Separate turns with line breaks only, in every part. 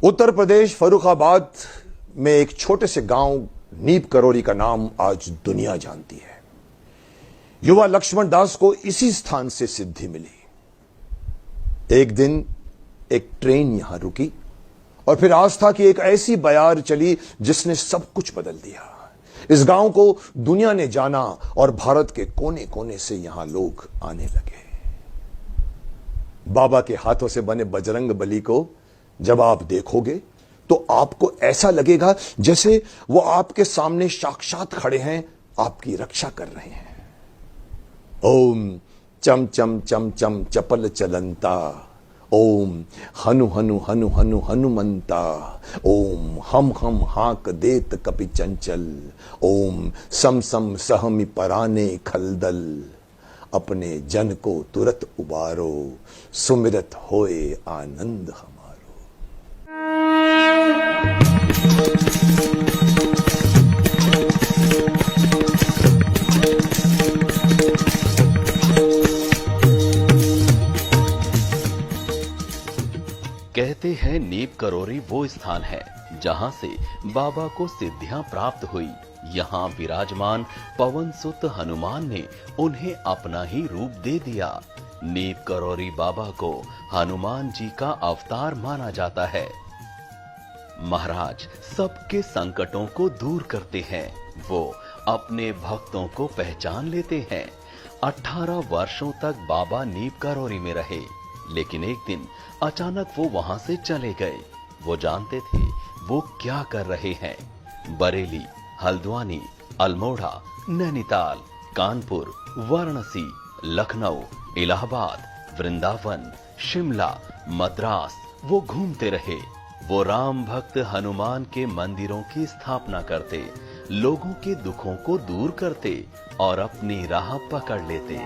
उत्तर प्रदेश फर्रुखाबाद में एक छोटे से गांव नीप करौरी का नाम आज दुनिया जानती है। युवा लक्ष्मण दास को इसी स्थान से सिद्धि मिली। एक दिन एक ट्रेन यहां रुकी और फिर आस्था की एक ऐसी बयार चली जिसने सब कुछ बदल दिया। इस गांव को दुनिया ने जाना और भारत के कोने कोने से यहां लोग आने लगे। बाबा के हाथों से बने बजरंग बली को जब आप देखोगे तो आपको ऐसा लगेगा जैसे वो आपके सामने साक्षात खड़े हैं, आपकी रक्षा कर रहे हैं। ओम चम चम चम चम चपल चलंता, ओम हनु हनु हनु हनु हनुमंता, ओम हम हाक देत कपि चंचल, ओम सम सम सहमि पराने खलदल, अपने जन को तुरत उबारो, सुमिरत होए आनंद हमारो।
कहते हैं नीप करौरी वो स्थान है जहां से बाबा को सिद्धियां प्राप्त हुई। यहाँ विराजमान पवन सुत हनुमान ने उन्हें अपना ही रूप दे दिया। नीप करौरी बाबा को हनुमान जी का अवतार माना जाता है। महाराज सबके संकटों को दूर करते हैं। वो अपने भक्तों को पहचान लेते हैं। 18 वर्षों तक बाबा नीप करौरी में रहे, लेकिन एक दिन अचानक वो वहां से चले गए। वो जानते थे वो क्या कर रहे हैं। बरेली, हल्द्वानी, अल्मोड़ा, नैनीताल, कानपुर, वाराणसी, लखनऊ, इलाहाबाद, वृंदावन, शिमला, मद्रास वो घूमते रहे। वो राम भक्त हनुमान के मंदिरों की स्थापना करते, लोगों के दुखों को दूर करते और अपनी राह पकड़ लेते।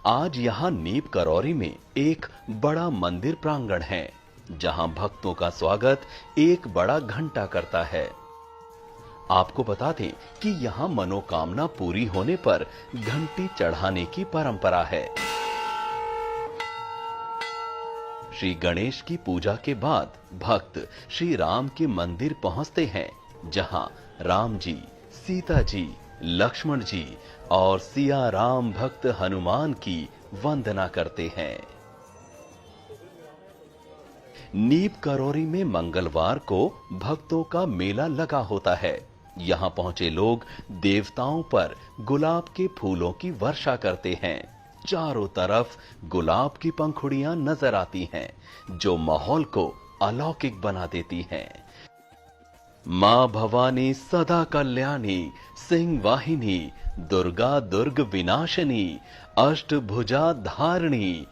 आज यहाँ नीप करौरी में एक बड़ा मंदिर प्रांगण है, जहां भक्तों का स्वागत एक बड़ा घंटा करता है। आपको बता दें कि यहाँ मनोकामना पूरी होने पर घंटी चढ़ाने की परंपरा है। श्री गणेश की पूजा के बाद भक्त श्री राम के मंदिर पहुंचते हैं, जहां राम जी, सीता जी, लक्ष्मण जी और सिया राम भक्त हनुमान की वंदना करते हैं। नीप करौरी में मंगलवार को भक्तों का मेला लगा होता है। यहां पहुंचे लोग देवताओं पर गुलाब के फूलों की वर्षा करते हैं। चारों तरफ गुलाब की पंखुड़ियां नजर आती हैं, जो माहौल को अलौकिक बना देती हैं। मां भवानी सदा कल्याणी, सिंह वाहिनी, दुर्गा दुर्ग विनाशिनी, अष्टभुजा धारिणी,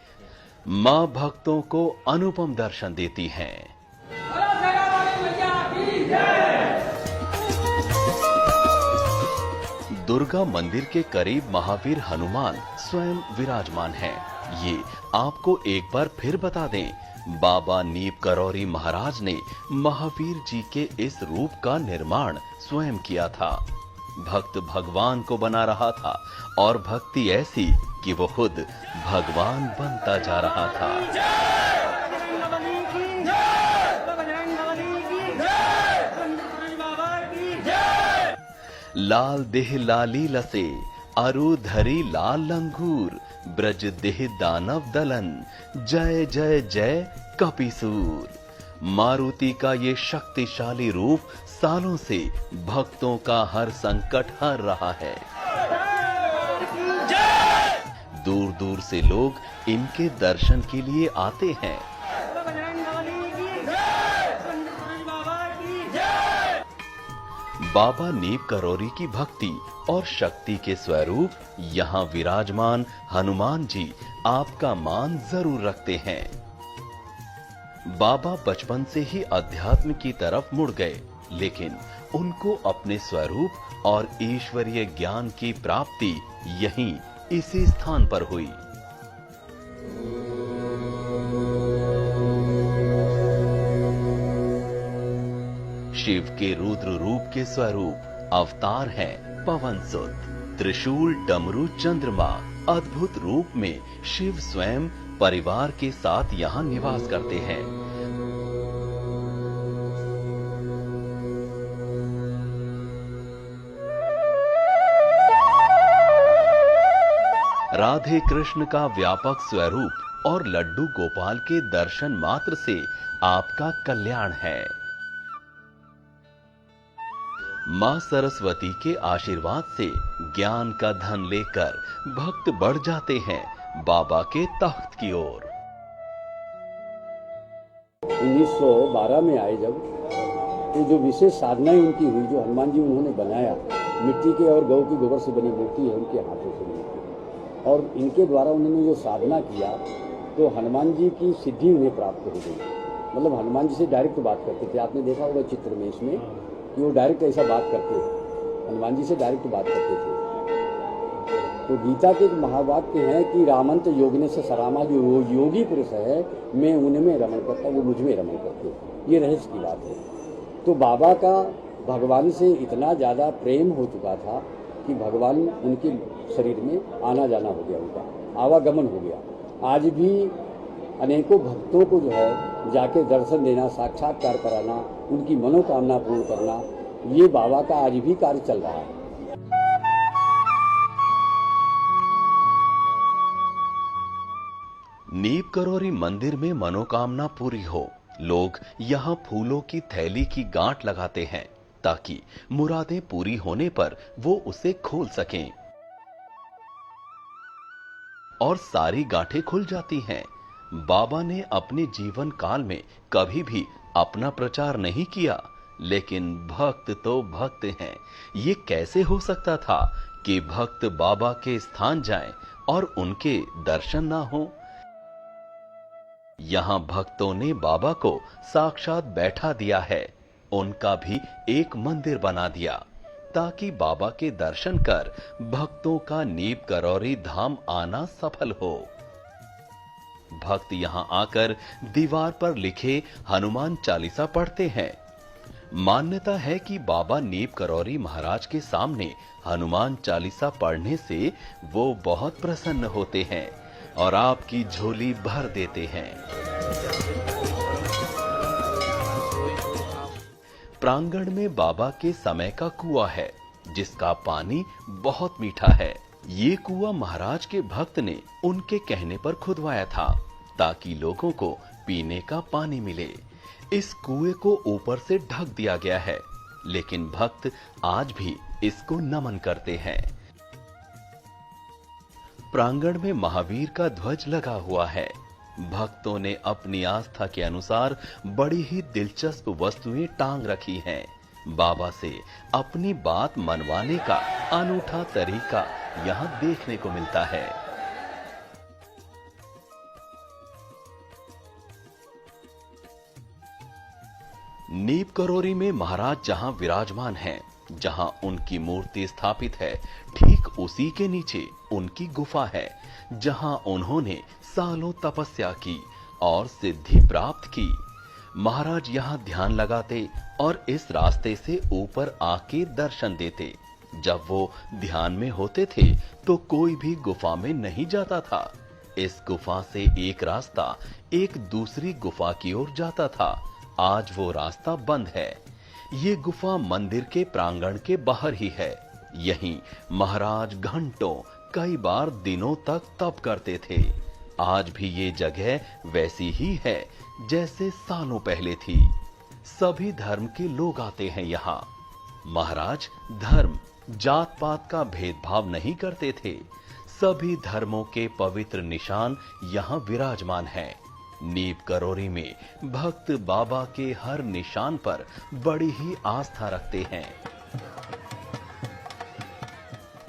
मां भक्तों को अनुपम दर्शन देती हैं। दुर्गा मंदिर के करीब महावीर हनुमान स्वयं विराजमान हैं। ये आपको एक बार फिर बता दें, बाबा नीप करौरी महाराज ने महावीर जी के इस रूप का निर्माण स्वयं किया था। भक्त भगवान को बना रहा था और भक्ति ऐसी कि वो खुद भगवान बनता जा रहा था। लाल देह लाली लसे, अरु धरी लाल लंगूर, ब्रज देह दानव दलन, जय जय जय कपिसूर। मारुति का ये शक्तिशाली रूप सालों से भक्तों का हर संकट हर रहा है। दूर दूर से लोग इनके दर्शन के लिए आते हैं। बाबा नीप करौरी की भक्ति और शक्ति के स्वरूप यहाँ विराजमान हनुमान जी आपका मान जरूर रखते हैं। बाबा बचपन से ही अध्यात्म की तरफ मुड़ गए, लेकिन उनको अपने स्वरूप और ईश्वरीय ज्ञान की प्राप्ति यहीं इसी स्थान पर हुई। शिव के रुद्र रूप के स्वरूप अवतार हैं पवन सुत। त्रिशूल, डमरू, चंद्रमा अद्भुत रूप में शिव स्वयं परिवार के साथ यहाँ निवास करते हैं। राधे कृष्ण का व्यापक स्वरूप और लड्डू गोपाल के दर्शन मात्र से आपका कल्याण है। मां सरस्वती के आशीर्वाद से ज्ञान का धन लेकर भक्त बढ़ जाते हैं बाबा के तख्त की ओर।
1912 में आए जब, तो जो विशेष साधनाएं उनकी हुई, जो हनुमान जी उन्होंने बनाया, मिट्टी के और गौ के गोबर से बनी मूर्ति है उनके हाथों से बनी, और इनके द्वारा उन्होंने जो साधना किया तो हनुमान जी की सिद्धि उन्हें प्राप्त हो गई। मतलब हनुमान जी से डायरेक्ट बात करते थे। आपने देखा होगा चित्र में इसमें कि वो डायरेक्ट ऐसा बात करते थे, हनुमान जी से डायरेक्ट बात करते थे। तो गीता के एक महावाक्य है कि रामंत योगिने से सरामा, जो योगी पुरुष है मैं उनमें रमण करता, वो मुझ में रमण करते। ये रहस्य की बात है। तो बाबा का भगवान से इतना ज़्यादा प्रेम हो चुका था कि भगवान उनके शरीर में आना जाना हो गया, उनका आवागमन हो गया। आज भी अनेकों भक्तों को जो है जाके दर्शन देना, साक्षात्कार कराना, उनकी मनोकामना पूर्ण करना, ये बाबा का आज भी कार्य चल रहा है।
नीप करोरी मंदिर में मनोकामना पूरी हो, लोग यहाँ फूलों की थैली की गांठ लगाते हैं ताकि मुरादें पूरी होने पर वो उसे खोल सकें, और सारी गांठें खुल जाती हैं। बाबा ने अपने जीवन काल में कभी भी अपना प्रचार नहीं किया, लेकिन भक्त तो भक्त हैं। ये कैसे हो सकता था कि भक्त बाबा के स्थान जाएं और उनके दर्शन ना हो? यहाँ भक्तों ने बाबा को साक्षात बैठा दिया है, उनका भी एक मंदिर बना दिया ताकि बाबा के दर्शन कर भक्तों का नीप करौरी धाम आना सफल हो। भक्त यहाँ आकर दीवार पर लिखे हनुमान चालीसा पढ़ते हैं। मान्यता है कि बाबा नीप करौरी महाराज के सामने हनुमान चालीसा पढ़ने से वो बहुत प्रसन्न होते हैं और आपकी झोली भर देते हैं। प्रांगण में बाबा के समय का कुआं है जिसका पानी बहुत मीठा है। ये कुआं महाराज के भक्त ने उनके कहने पर खुदवाया था ताकि लोगों को पीने का पानी मिले। इस कुएं को ऊपर से ढक दिया गया है, लेकिन भक्त आज भी इसको नमन करते हैं। प्रांगण में महावीर का ध्वज लगा हुआ है। भक्तों ने अपनी आस्था के अनुसार बड़ी ही दिलचस्प वस्तुएं टांग रखी हैं। बाबा से अपनी बात मनवाने का अनूठा तरीका यहाँ देखने को मिलता है। नीप करोरी में महाराज जहां विराजमान हैं, जहां उनकी मूर्ति स्थापित है, ठीक उसी के नीचे उनकी गुफा है जहां उन्होंने सालों तपस्या की और सिद्धि प्राप्त की। महाराज यहाँ ध्यान लगाते और इस रास्ते से ऊपर आके दर्शन देते। जब वो ध्यान में होते थे तो कोई भी गुफा में नहीं जाता था। इस गुफा से एक रास्ता एक दूसरी गुफा की ओर जाता था। आज वो रास्ता बंद है। ये गुफा मंदिर के प्रांगण के बाहर ही है। यहीं महाराज घंटों, कई बार दिनों तक तप करते थे। आज भी ये जगह वैसी ही है जैसे सालों पहले थी। सभी धर्म के लोग आते हैं यहाँ। महाराज धर्म, जात पात का भेदभाव नहीं करते थे। सभी धर्मों के पवित्र निशान यहाँ विराजमान हैं। नीप करोरी में भक्त बाबा के हर निशान पर बड़ी ही आस्था रखते हैं।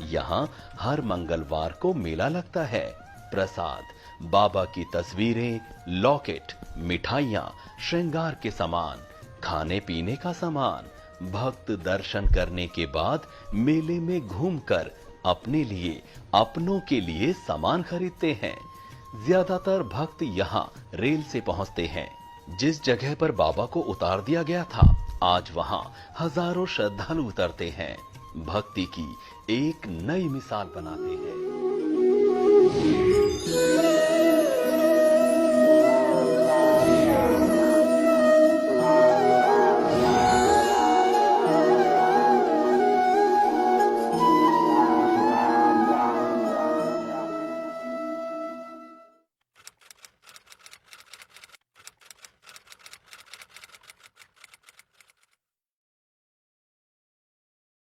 यहाँ हर मंगलवार को मेला लगता है। प्रसाद, बाबा की तस्वीरें, लॉकेट, मिठाइयां, श्रृंगार के सामान, खाने पीने का सामान। भक्त दर्शन करने के बाद मेले में घूमकर अपने लिए, अपनों के लिए सामान खरीदते हैं। ज्यादातर भक्त यहाँ रेल से पहुंचते हैं। जिस जगह पर बाबा को उतार दिया गया था आज वहां हजारों श्रद्धालु उतरते हैं, भक्ति की एक नई मिसाल बनाते हैं।